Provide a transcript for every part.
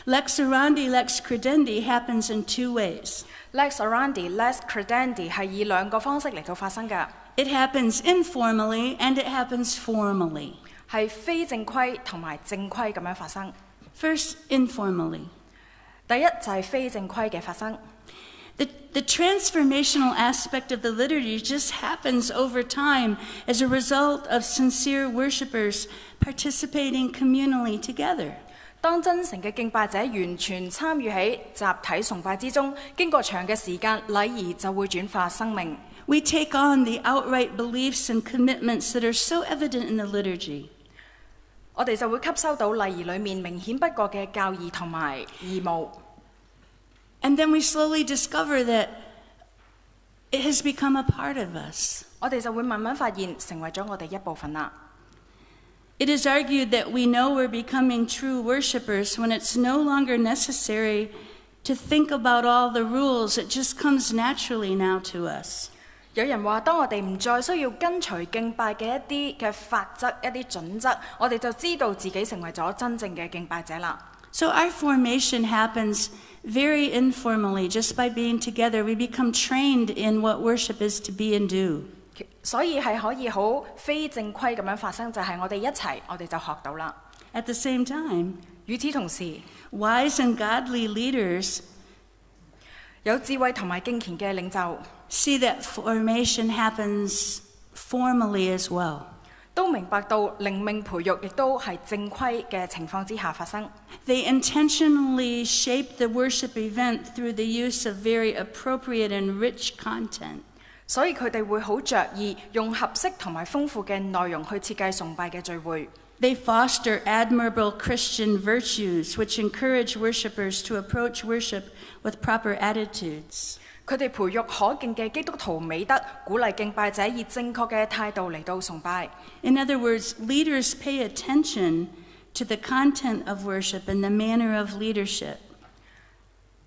Lex orandi, lex credendi happens in two ways. Lex orandi, lex credendi 係以兩個方式嚟到發生㗎。It happens informally and it happens formally. 係非正規同埋正規咁樣發生。First, informally. 第一就係非正規嘅發生。The transformational aspect of the liturgy just happens over time as a result of sincere worshipers participating communally together. 當真誠嘅敬拜者完全參與喺集體崇拜之中，經過長嘅時間，禮儀就會轉化生命。We take on the outright beliefs and commitments that are so evident in the liturgy. 我哋就會吸收到禮儀裡面明顯不過嘅教義同埋義務。And then we slowly discover that it has become a part of us. 我哋就會慢慢發現成為咗我哋一部分啦。It is argued that we know we're becoming true worshipers when it's no longer necessary to think about all the rules. It just comes naturally now to us. 有人話，當我哋唔再需要跟隨敬拜嘅一啲嘅法則、一啲準則，我哋就知道自己成為咗真正嘅敬拜者啦。So our formation happens very informally, just by being together. We become trained in what worship is to be and do. 所以係可以好非正規咁樣發生，就係我哋一齊，我哋就學到啦。At the same time, 與此同時， wise and godly leaders 有智慧同埋敬虔嘅領袖 see that formation happens formally as well. 都明白到靈命培育亦都係正規嘅情況之下發生。They intentionally shape the worship event through the use of very appropriate and rich content. 所以佢哋會好着意用合適同埋豐富嘅內容去設計崇拜嘅聚會。They foster admirable Christian virtues which encourage worshipers to approach worship with proper attitudes. 佢哋培育可敬嘅基督徒美德，鼓勵敬拜者以正確嘅態度嚟到崇拜。In other words, leaders pay attention to the content of worship and the manner of leadership.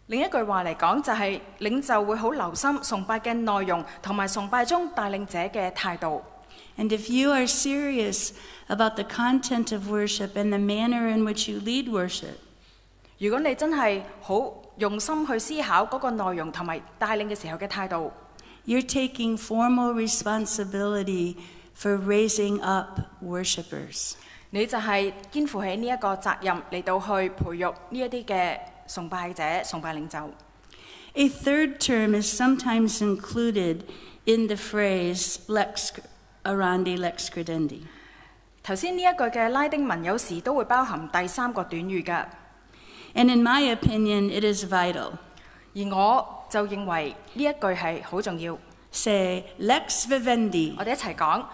另一句話嚟講，就係領袖會好留心崇拜嘅內容同埋崇拜中帶領者嘅態度。And if you are serious about the content of worship and the manner in which you lead worship, 如果你真係好用心去思考嗰個內容同埋帶領嘅時候嘅態度， you're taking formal responsibility for raising up worshipers. 你就係肩負起呢一個責任嚟到去培育呢一啲嘅崇拜者、崇拜領袖。A third term is sometimes included in the phrase lex orandi, lex credendi. 頭先呢一句嘅拉丁文有時都會包含第三個短語㗎。And in my opinion, it is vital. 而我就認為呢一句係好重要。Say lex vivendi. 我哋一齊講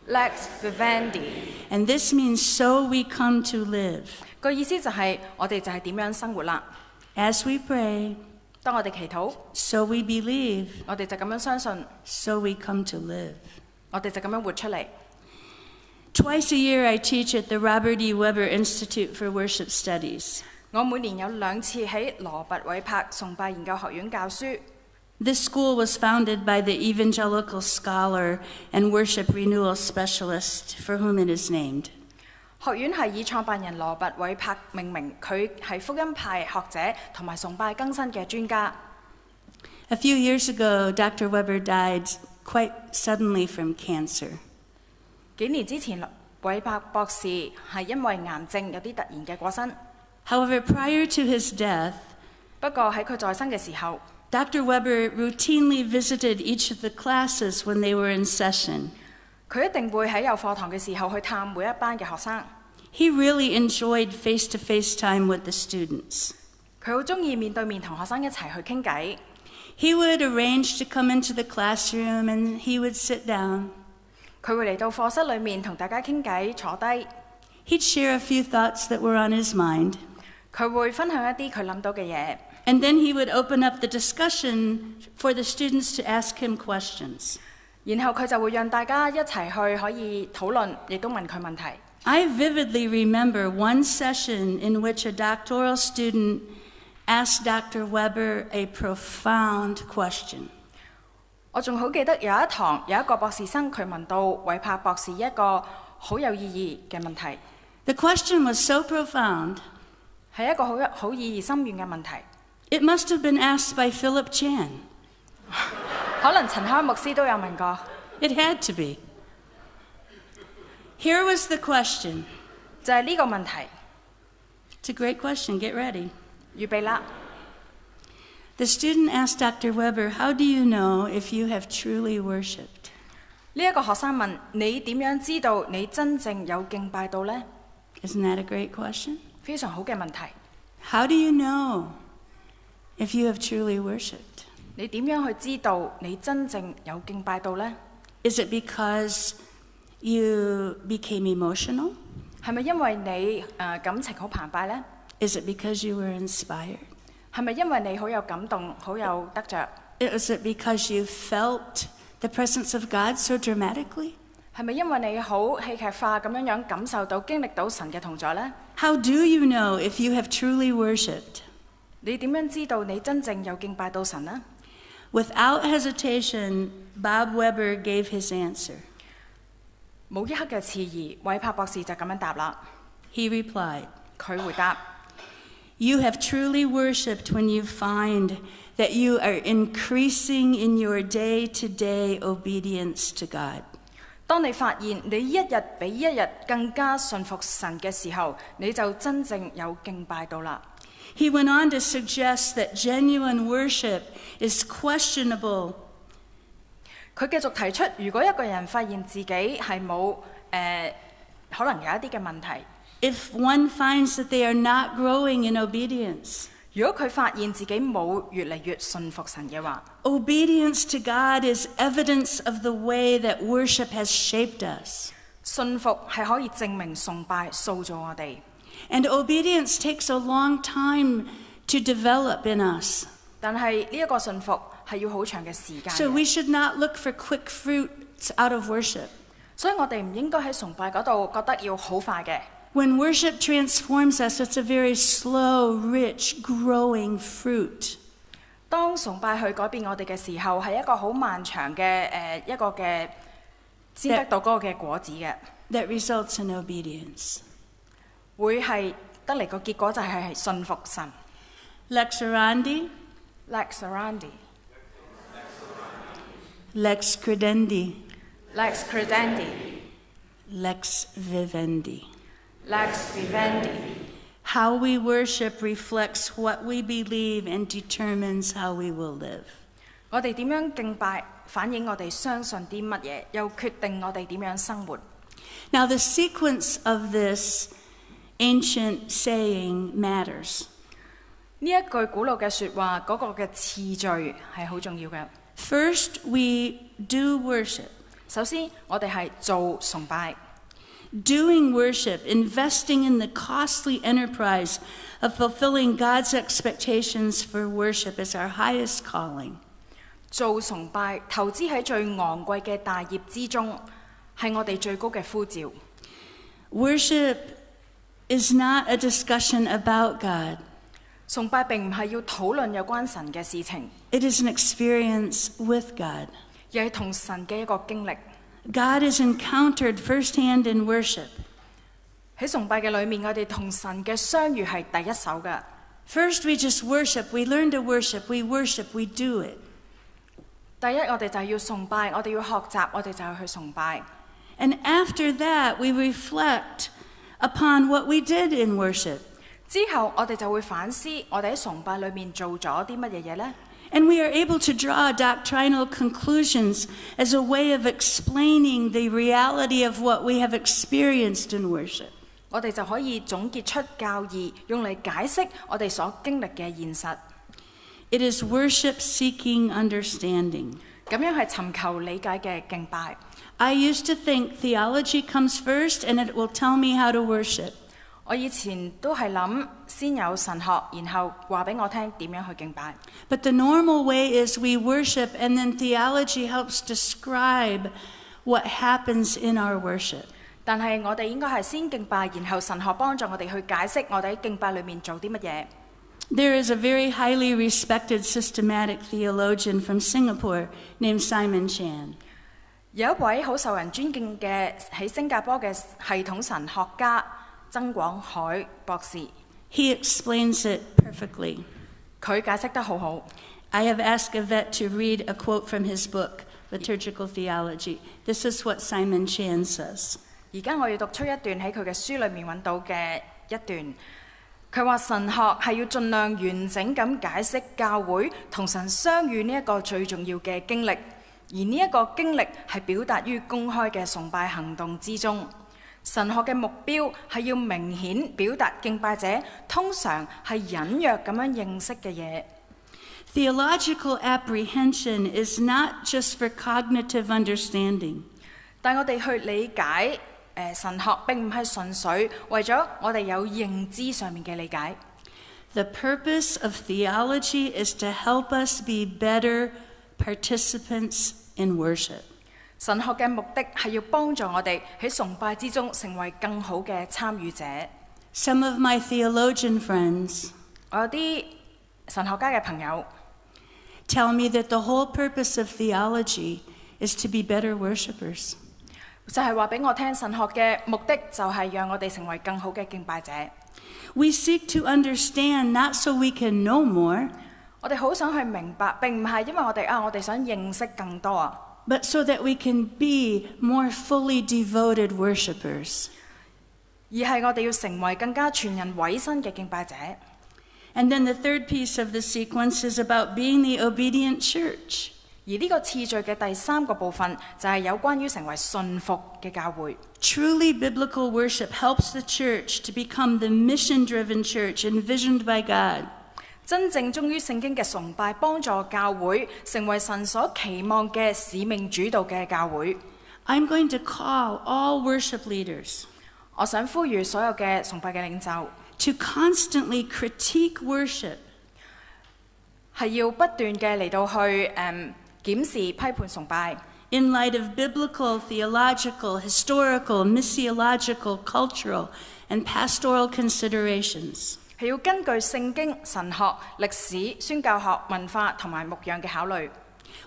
lex vivendi。And this means so we come to live. 個意思就係我哋就係點樣生活啦。As we pray, 當我哋祈禱， so we believe, 我哋就咁樣相信， so we come to live. 我哋就咁樣活出嚟。Twice a year I teach at the Robert E. Weber Institute for Worship Studies. 我每年有2次喺羅拔韋柏崇拜研究學院教書。This school was founded by the evangelical scholar and worship renewal specialist for whom it is named. 學院係以創辦人羅拔韋柏命名，佢係福音派學者同埋崇拜更新嘅專家。A few years ago, Dr. Weber died quite suddenly from cancer. 幾年之前，韋柏博士係因為癌症有啲突然嘅過身。However, prior to his death, 不過喺佢在生嘅時候， Dr. Weber routinely visited each of the classes when they were in session. 佢一定會喺有課堂嘅時候去探每一班嘅學生。He really enjoyed face-to-face time with the students. 佢好中意面對面同學生一齊去傾偈。He would arrange to come into the classroom and he would sit down. 佢會嚟到課室裏面同大家傾偈，坐低。He'd share a few thoughts that were on his mind. 佢會分享一啲佢諗到嘅嘢。And then he would open up the discussion for the students to ask him questions. 然後佢就會讓大家一齊去可以討論，亦都問佢問題。I vividly remember one session in which a doctoral student asked Dr. Weber a profound question. 我仲好記得有一堂有一個博士生佢問到韋柏博士一個好有意義嘅問題。The question was so profound 係一個好意義深遠嘅問題。It must have been asked by Philip Chan. 可能陳開牧師都有問過。It had to be. Here was the question. 就係呢個問題。It's a great question. Get ready. 預備啦。The student asked Dr. Weber, "How do you know if you have truly worshipped?" 呢一個學生問：你點樣知道你真正有敬拜到呢？ Isn't that a great question? 非常好嘅問題。How do you know if you have truly worshipped? 你點樣去知道你真正有敬拜到呢？ Is it because you became emotional? 係咪因為你感情好澎湃呢？ Is it because you were inspired? 係咪因為你好有感動、好有得着？ Is it because you felt the presence of God so dramatically? 係咪因為你好戲劇化咁樣感受到、經歷到神嘅同在呢？ How do you know if you have truly worshipped? 你點樣知道你真正有敬拜到神呢？ Without hesitation, Bob Weber gave his answer. 冇一刻嘅遲疑，韋柏博士就咁樣答啦。He replied, 佢回答"You have truly worshipped when you find that you are increasing in your day-to-day obedience to God." 當你發現你一日比一日更加信服神嘅時候，你就真正有敬拜到啦。He went on to suggest that genuine worship is questionable. 佢繼續提出，如果一個人發現自己係冇可能有一啲嘅問題， If one finds that they are not growing in obedience, 如果佢發現自己冇越嚟越信服神嘅話， obedience to God is evidence of the way that worship has shaped us. 信服係可以證明崇拜塑造我哋。And obedience takes a long time to develop in us. 但係呢一個信服係要好長嘅時間嘅。 So we should not look for quick fruits out of worship. 所以我哋唔應該喺崇拜嗰度覺得要好快嘅。When worship transforms us, it's a very slow, rich, growing fruit. 當崇拜去改變我哋嘅時候，係一個好漫長嘅一個嘅先得到嗰個嘅果子嘅。That results in obedience. 會係得嚟個結果就係信服神。Lex orandi, Lex orandi, lex credendi, Lex credendi, lex vivendi. Lex vivendi. How we worship reflects what we believe and determines how we will live. 我哋點樣敬拜，反映我哋相信啲乜嘢，又決定我哋點樣生活。Now, the sequence of this ancient saying matters. 呢一句古老嘅説話，嗰個嘅次序係好重要嘅。First, we do worship. 首先，我哋係做崇拜。Doing worship, investing in the costly enterprise of fulfilling God's expectations for worship is our highest calling. 做崇拜，投資喺最昂貴嘅大業之中，係我哋最高嘅呼召。Worship is not a discussion about God. 崇拜並唔係要討論有關神嘅事情， It is an experience with God. 而係同神嘅一個經歷。God is encountered firsthand in worship. 喺崇拜嘅裏面，我哋同神嘅相遇係第一手嘅。First, we just worship. We learn to worship. We worship. We do it. 第一，我哋就係要崇拜，我哋要學習，我哋就係去崇拜。And after that, we reflect upon what we did in worship. 之後，我哋就會反思，我哋喺崇拜裏面做咗啲乜嘢嘢呢？ And we are able to draw doctrinal conclusions as a way of explaining the reality of what we have experienced in worship. 我哋就可以總結出教義，用嚟解釋我哋所經歷嘅現實。It is worship seeking understanding. 咁樣係尋求理解嘅敬拜。I used to think theology comes first and it will tell me how to worship. 我以前都係諗先有神學，然後話俾我聽點樣去敬拜。But the normal way is we worship and then theology helps describe what happens in our worship. 但係我哋應該係先敬拜，然後神學幫助我哋去解釋我哋喺敬拜裏面做啲乜嘢。There is a very highly respected systematic theologian from Singapore named Simon Chan. 有一位好受人尊敬嘅喺新加坡嘅系統神學家曾廣海博士。He explains it perfectly. 佢解釋得好好。I have asked Yvette to read a quote from his book, Liturgical Theology. This is what Simon Chan says. 而家我要讀出一段喺佢嘅書裏面揾到嘅一段。佢話神學係要盡量完整咁解釋教會同神相遇呢一個最重要嘅經歷，而呢一個經歷係表達於公開嘅崇拜行動之中。神學嘅目標係要明顯表達敬拜者通常係隱約咁樣認識嘅嘢。Theological apprehension is not just for cognitive understanding. 但我哋去理解神學並唔係純粹為咗我哋有認知上面嘅理解。The purpose of theology is to help us be better participants in worship. 神學嘅目的係要幫助我哋喺崇拜之中成為更好嘅參與者。Some of my theologian friends 我有啲神學家嘅朋友 tell me that the whole purpose of theology is to be better worshipers. 就係話俾我聽，神學嘅目的就係讓我哋成為更好嘅敬拜者。We seek to understand not so we can know more, 我哋好想去明白，並唔係因為我哋想認識更多啊， but so that we can be more fully devoted worshipers. 而係我哋要成為更加全人委身嘅敬拜者。And then the third piece of the sequence is about being the obedient church. 而呢個次序嘅第三個部分就係有關於成為信服嘅教會。Truly biblical worship helps the church to become the mission-driven church envisioned by God. 真正忠於聖經嘅崇拜，幫助教會成為神所期望嘅使命主導嘅教會。I'm going to call all worship leaders 我想呼籲所有嘅崇拜嘅領袖 to constantly critique worship. 係要不斷嘅嚟到去檢視批判崇拜。In light of biblical, theological, historical, missiological, cultural, and pastoral considerations. 係要根據聖經、神學、歷史、宣教學、文化同埋牧養嘅考慮。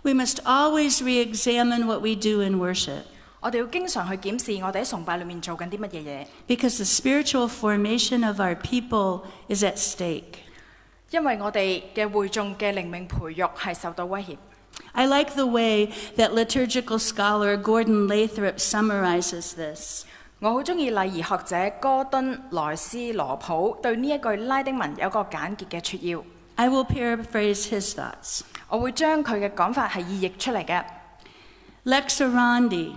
We must always re-examine what we do in worship. 我哋要經常去檢視我哋喺崇拜裏面做緊啲乜嘢嘢。Because the spiritual formation of our people is at stake. 因為我哋嘅會眾嘅靈命培育係受到威脅。I like the way that liturgical scholar Gordon Lathrop summarizes this. 我好中意禮儀學者哥敦萊斯羅普對呢一句拉丁文有個簡潔嘅撮要。I will paraphrase his thoughts. 我會將佢嘅講法係意譯出嚟嘅。Lex orandi,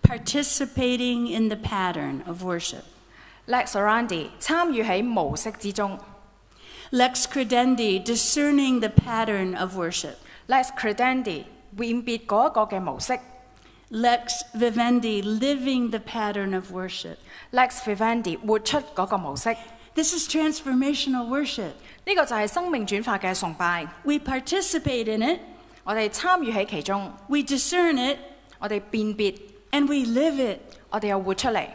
participating in the pattern of worship. Lex orandi, 參與喺模式之中。Lex credendi, discerning the pattern of worship. Lex credendi, 辨別嗰一個嘅模式。Lex vivendi, living the pattern of worship. Lex vivendi, 活出嗰個模式。This is transformational worship. 呢個就係生命轉化嘅崇拜。We participate in it. 我哋參與喺其中。We discern it. 我哋辨別。And we live it. 我哋又活出嚟。